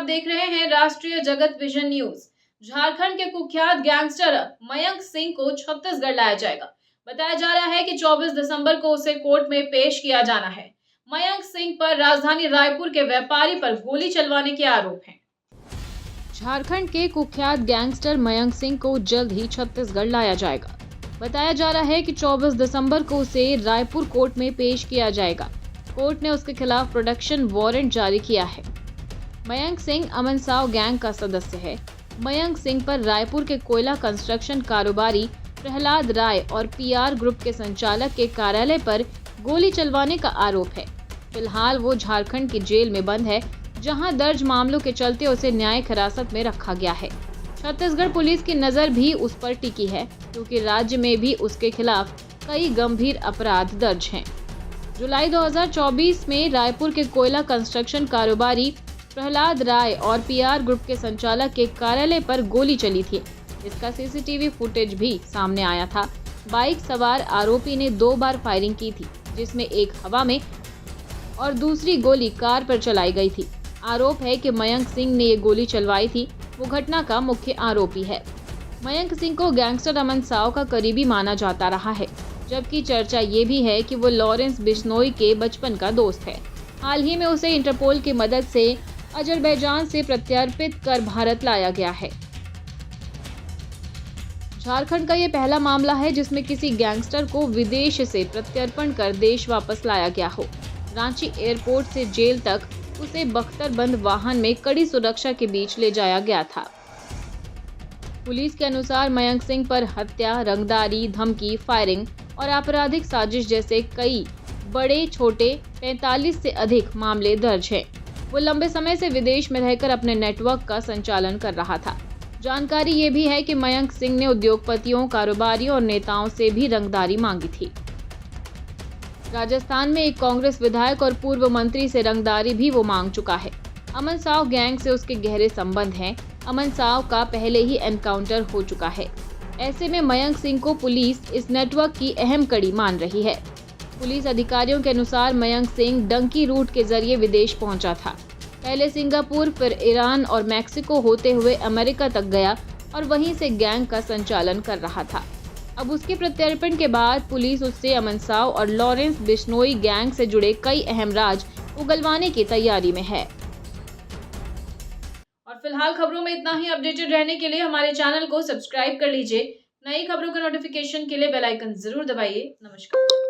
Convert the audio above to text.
देख रहे हैं राष्ट्रीय जगत विजन न्यूज। झारखंड के कुख्यात गैंगस्टर मयंक सिंह को छत्तीसगढ़ लाया जाएगा। बताया जा रहा है कि 24 दिसंबर को उसे कोर्ट में पेश किया जाना है। मयंक सिंह पर राजधानी रायपुर के व्यापारी पर गोली चलवाने के आरोप हैं। झारखंड के कुख्यात गैंगस्टर मयंक सिंह को जल्द ही छत्तीसगढ़ लाया जाएगा। बताया जा रहा है कि 24 दिसंबर को उसे रायपुर कोर्ट में पेश किया जाएगा। कोर्ट ने उसके खिलाफ प्रोडक्शन वारंट जारी किया है। मयंक सिंह अमन साव गैंग का सदस्य है। मयंक सिंह पर रायपुर के कोयला कंस्ट्रक्शन कारोबारी प्रहलाद राय और पीआर ग्रुप के संचालक के कार्यालय पर गोली चलवाने का आरोप है। फिलहाल वो झारखंड की जेल में बंद है, जहां दर्ज मामलों के चलते उसे न्यायिक हिरासत में रखा गया है। छत्तीसगढ़ पुलिस की नजर भी उस पर टिकी है, क्योंकि राज्य में भी उसके खिलाफ कई गंभीर अपराध दर्ज हैं। जुलाई 2024 में रायपुर के कोयला कंस्ट्रक्शन कारोबारी प्रहलाद राय और पीआर ग्रुप के संचालक के कार्यालय पर गोली चली थी। इसका सीसीटीवी फुटेज भी सामने आया था। बाइक सवार आरोपी ने 2 बार फायरिंग की थी, जिसमें एक हवा में और दूसरी गोली कार पर चलाई गई थी। आरोप है कि मयंक सिंह ने ये गोली चलवाई थी। वो घटना का मुख्य आरोपी है। मयंक सिंह को गैंगस्टर अमन साव का करीबी माना जाता रहा है, जबकि चर्चा ये भी है कि वो लॉरेंस बिश्नोई के बचपन का दोस्त है। हाल ही में उसे इंटरपोल की मदद से अजरबैजान से प्रत्यर्पित कर भारत लाया गया है। झारखंड का ये पहला मामला है जिसमें किसी गैंगस्टर को विदेश से प्रत्यर्पण कर देश वापस लाया गया हो। रांची एयरपोर्ट से जेल तक उसे बख्तरबंद वाहन में कड़ी सुरक्षा के बीच ले जाया गया था। पुलिस के अनुसार मयंक सिंह पर हत्या, रंगदारी, धमकी, फायरिंग और आपराधिक साजिश जैसे कई बड़े छोटे 45 से अधिक मामले दर्ज हैं। वो लंबे समय से विदेश में रहकर अपने नेटवर्क का संचालन कर रहा था। जानकारी ये भी है कि मयंक सिंह ने उद्योगपतियों, कारोबारियों और नेताओं से भी रंगदारी मांगी थी। राजस्थान में एक कांग्रेस विधायक और पूर्व मंत्री से रंगदारी भी वो मांग चुका है। अमन साव गैंग से उसके गहरे संबंध हैं। अमन साव का पहले ही एनकाउंटर हो चुका है। ऐसे में मयंक सिंह को पुलिस इस नेटवर्क की अहम कड़ी मान रही है। पुलिस अधिकारियों के अनुसार मयंक सिंह डंकी रूट के जरिए विदेश पहुंचा था। पहले सिंगापुर, फिर ईरान और मैक्सिको होते हुए अमेरिका तक गया और वहीं से गैंग का संचालन कर रहा था। अब उसके प्रत्यर्पण के बाद पुलिस उससे अमन साव और लॉरेंस बिश्नोई गैंग से जुड़े कई अहम राज उगलवाने की तैयारी में है। और फिलहाल खबरों में इतना ही। अपडेटेड रहने के लिए हमारे चैनल को सब्सक्राइब कर लीजिए। नई खबरों के नोटिफिकेशन के लिए बेल आइकन जरूर दबाइए। नमस्कार।